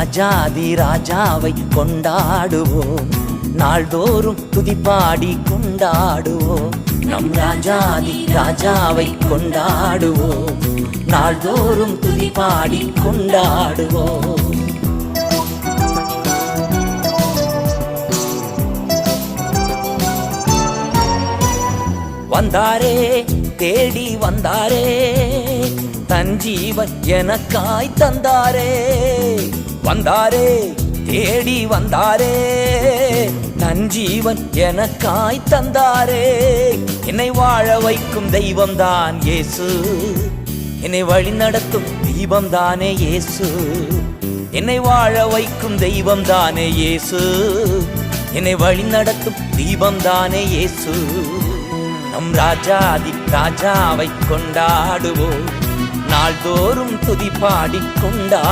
ராஜாதி ராஜாவை கொண்டாடுவோம், நாள்தோறும் துதிப்பாடி கொண்டாடுவோம். நம் ராஜாதி ராஜாவை கொண்டாடுவோம், நாள்தோறும் துதிப்பாடி கொண்டாடுவோம். வந்தாரே தேடி வந்தாரே, தன் ஜீவன் எனக்காய் தந்தாரே. வந்தாரே தேடி வந்தாரே, தன் ஜீவன் எனக்காய் தந்தாரே. என்னை வாழ வைக்கும் தெய்வம்தான் இயேசு, என்னை வழி நடத்தும் தீபம்தானே இயேசு. என்னை வாழ வைக்கும் தெய்வம்தானே இயேசு, என்னை வழி நடத்தும் தீபம்தானே இயேசு. நம் ராஜாதி ராஜாவை கொண்டாடுவோம், நாள்தோறும் துதிப்பாடி கொண்டா